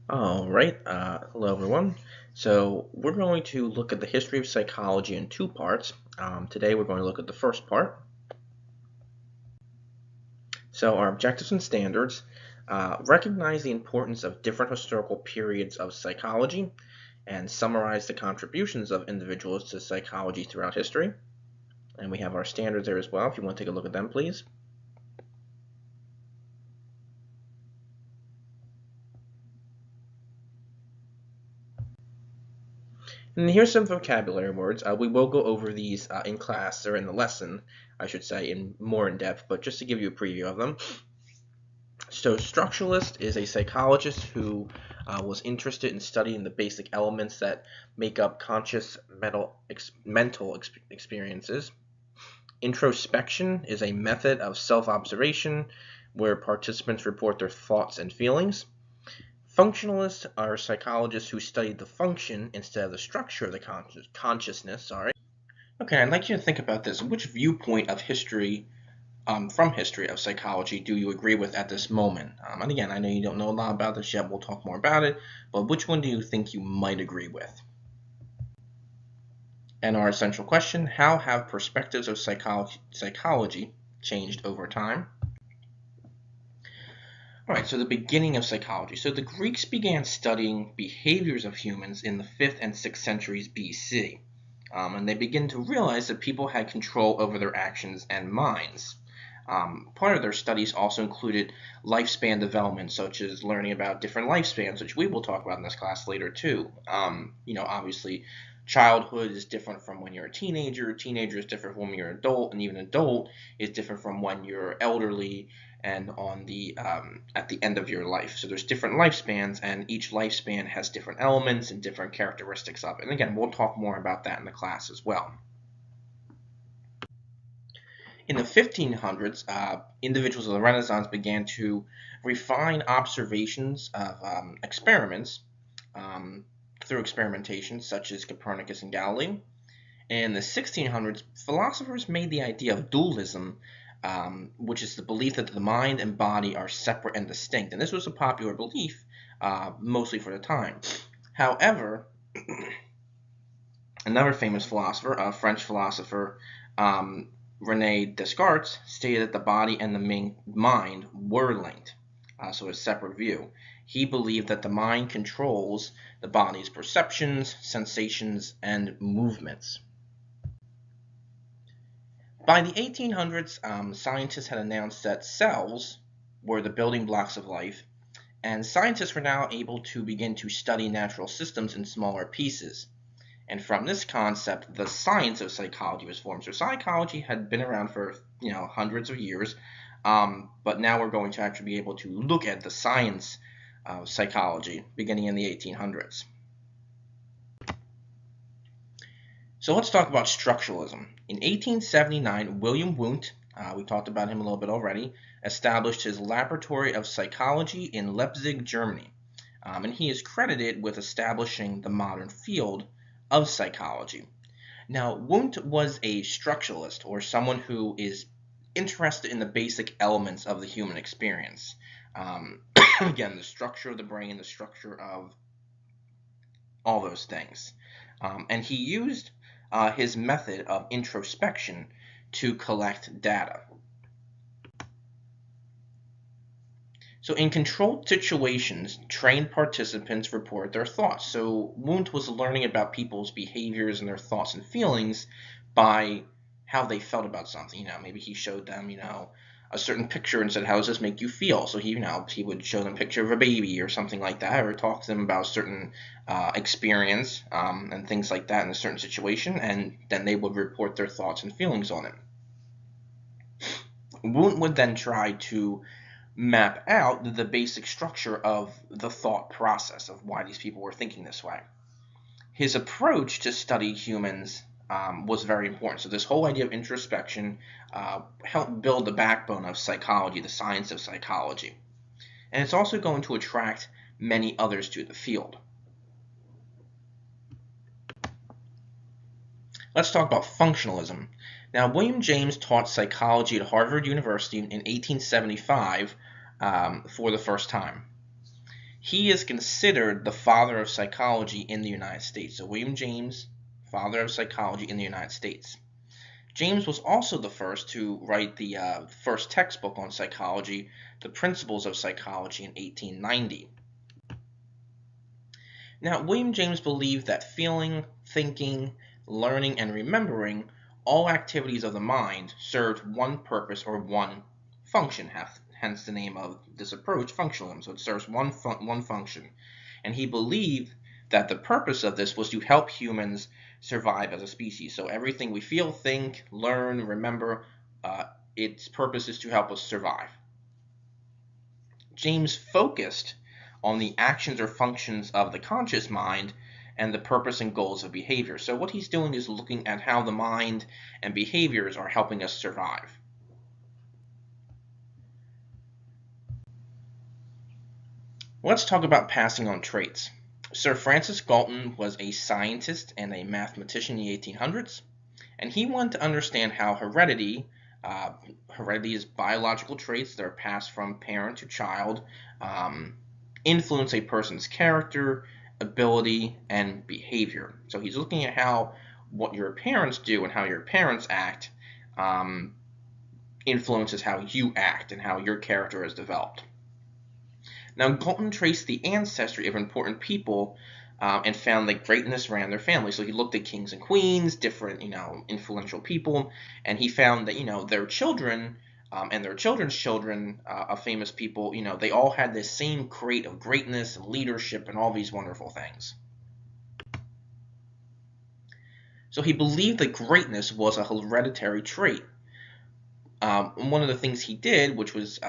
All right, hello everyone. So we're going to look at the history of psychology in two parts. Today we're going to look at the first part. So our objectives and standards recognize the importance of different historical periods of psychology and summarize the contributions of individuals to psychology throughout history. And we have our standards there as well, if you want to take a look at them, please. And here's some vocabulary words. We will go over these in class, or in the lesson, I should say, in more in depth, but just to give you a preview of them. So, structuralist is a psychologist who was interested in studying the basic elements that make up conscious mental experiences. Introspection is a method of self-observation where participants report their thoughts and feelings. Functionalists are psychologists who study the function instead of the structure of the consciousness. Okay, I'd like you to think about this. Which viewpoint of history, from history of psychology, do you agree with at this moment? And again, I know you don't know a lot about this yet. We'll talk more about it. But which one do you think you might agree with? And our essential question, how have perspectives of psychology changed over time? All right, so the beginning of psychology. So the Greeks began studying behaviors of humans in the 5th and 6th centuries BC. And they begin to realize that people had control over their actions and minds. Part of their studies also included lifespan development, such as learning about different lifespans, which we will talk about in this class later too. Obviously, childhood is different from when you're a teenager. Teenager is different from when you're an adult, and even adult is different from when you're elderly and on the at the end of your life. So there's different lifespans, and each lifespan has different elements and different characteristics of it. And again, we'll talk more about that in the class as well. In the 1500s, individuals of the Renaissance began to refine observations of experiments through experimentation, such as Copernicus and Galilei. In the 1600s, philosophers made the idea of dualism, which is the belief that the mind and body are separate and distinct. And this was a popular belief, mostly for the time. However, another famous philosopher, a French philosopher, René Descartes, stated that the body and the mind were linked, so a separate view. He believed that the mind controls the body's perceptions, sensations, and movements. By the 1800s, scientists had announced that cells were the building blocks of life, and scientists were now able to begin to study natural systems in smaller pieces. And from this concept, the science of psychology was formed. So psychology had been around for hundreds of years, but now we're going to actually be able to look at the science of psychology beginning in the 1800s. So let's talk about structuralism. In 1879, William Wundt, we talked about him a little bit already, established his Laboratory of Psychology in Leipzig, Germany. And he is credited with establishing the modern field of psychology. Now, Wundt was a structuralist, or someone who is interested in the basic elements of the human experience. Again, the structure of the brain, the structure of all those things. And he used his method of introspection to collect data. So in controlled situations, trained participants report their thoughts. So Wundt was learning about people's behaviors and their thoughts and feelings by how they felt about something. Maybe he showed them, a certain picture and said, "How does this make you feel?" So he would show them a picture of a baby or something like that, or talk to them about a certain experience and things like that in a certain situation, and then they would report their thoughts and feelings on it. Wundt would then try to map out the basic structure of the thought process of why these people were thinking this way. His approach to study humans was very important. So this whole idea of introspection helped build the backbone of psychology, the science of psychology. And it's also going to attract many others to the field. Let's talk about functionalism. Now, William James taught psychology at Harvard University in 1875 for the first time. He is considered the father of psychology in the United States. So William James, father of psychology in the United States. James was also the first to write the first textbook on psychology, The Principles of Psychology, in 1890. Now, William James believed that feeling, thinking, learning, and remembering, all activities of the mind, served one purpose or one function, hence the name of this approach, functionalism. So it serves one function. And he believed that the purpose of this was to help humans survive as a species. So everything we feel, think, learn, remember, its purpose is to help us survive. James focused on the actions or functions of the conscious mind and the purpose and goals of behavior. So what he's doing is looking at how the mind and behaviors are helping us survive. Let's talk about passing on traits. Sir Francis Galton was a scientist and a mathematician in the 1800s, and he wanted to understand how heredity is biological traits that are passed from parent to child, influence a person's character, ability, and behavior. So he's looking at how what your parents do and how your parents act influences how you act and how your character is developed. Now, Galton traced the ancestry of important people and found that greatness ran their family. So he looked at kings and queens, different, influential people, and he found that, their children and their children's children of famous people, they all had this same trait of greatness and leadership and all these wonderful things. So he believed that greatness was a hereditary trait. One of the things he did, which was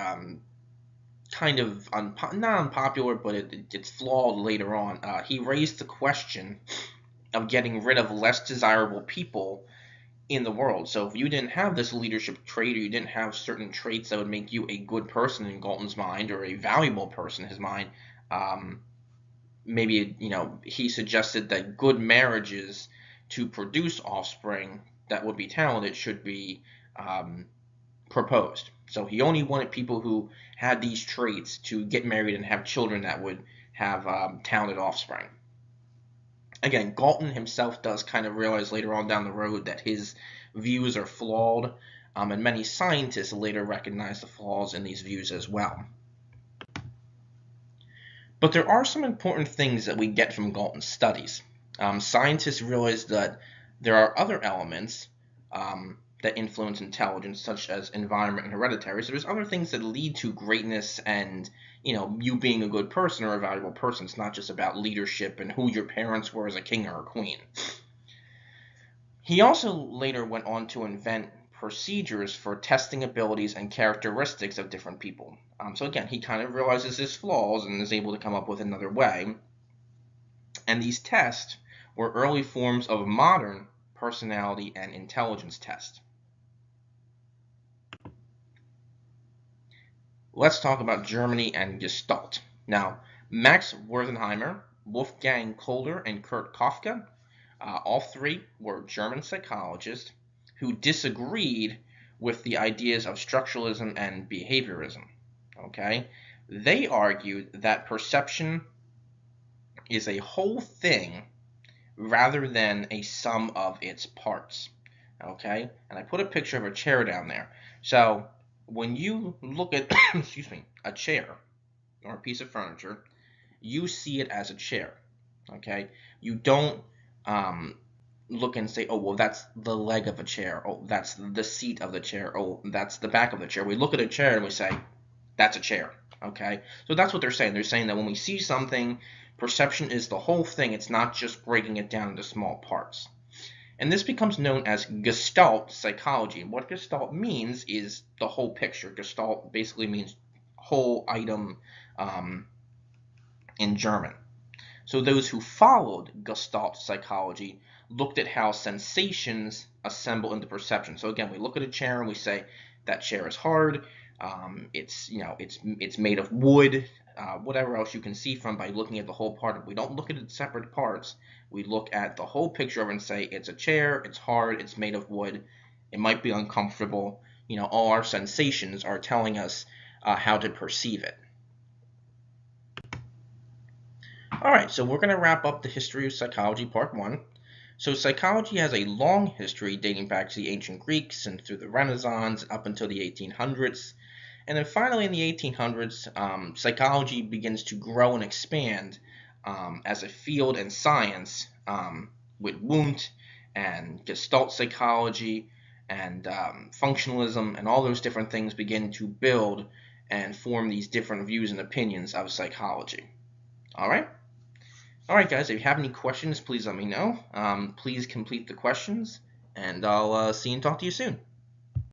kind of not unpopular, but it's flawed later on. He raised the question of getting rid of less desirable people in the world. So if you didn't have this leadership trait, or you didn't have certain traits that would make you a good person in Galton's mind, or a valuable person in his mind, maybe he suggested that good marriages to produce offspring that would be talented should be proposed. So he only wanted people who had these traits to get married and have children that would have talented offspring. Again, Galton himself does kind of realize later on down the road that his views are flawed, and many scientists later recognize the flaws in these views as well. But there are some important things that we get from Galton's studies. Scientists realize that there are other elements that influence intelligence, such as environment and hereditary. So there's other things that lead to greatness and, you being a good person or a valuable person. It's not just about leadership and who your parents were as a king or a queen. He also later went on to invent procedures for testing abilities and characteristics of different people. So again, he kind of realizes his flaws and is able to come up with another way. And these tests were early forms of modern personality and intelligence tests. Let's talk about Germany and Gestalt. Now, Max Wertheimer, Wolfgang Kohler, and Kurt Kafka, all three were German psychologists who disagreed with the ideas of structuralism and behaviorism. Okay? They argued that perception is a whole thing rather than a sum of its parts. Okay? And I put a picture of a chair down there. So when you look at a chair or a piece of furniture, you see it as a chair. Okay? You don't look and say, oh, well, that's the leg of a chair. Oh, that's the seat of the chair. Oh, that's the back of the chair. We look at a chair and we say, that's a chair. Okay? So that's what they're saying. They're saying that when we see something, perception is the whole thing. It's not just breaking it down into small parts. And this becomes known as Gestalt psychology. And what Gestalt means is the whole picture. Gestalt basically means whole item in German. So those who followed Gestalt psychology looked at how sensations assemble into perception. So again, we look at a chair and we say that chair is hard. It's made of wood. Whatever else you can see from by looking at the whole part. We don't look at its separate parts. We look at the whole picture of it and say it's a chair, it's hard, it's made of wood, it might be uncomfortable. All our sensations are telling us how to perceive it. Alright, so we're going to wrap up the history of psychology part 1. So psychology has a long history dating back to the ancient Greeks and through the Renaissance up until the 1800s. And then finally in the 1800s, psychology begins to grow and expand as a field and science with Wundt and Gestalt psychology and functionalism and all those different things begin to build and form these different views and opinions of psychology. Alright? Alright guys, if you have any questions, please let me know. Please complete the questions, and I'll see you and talk to you soon.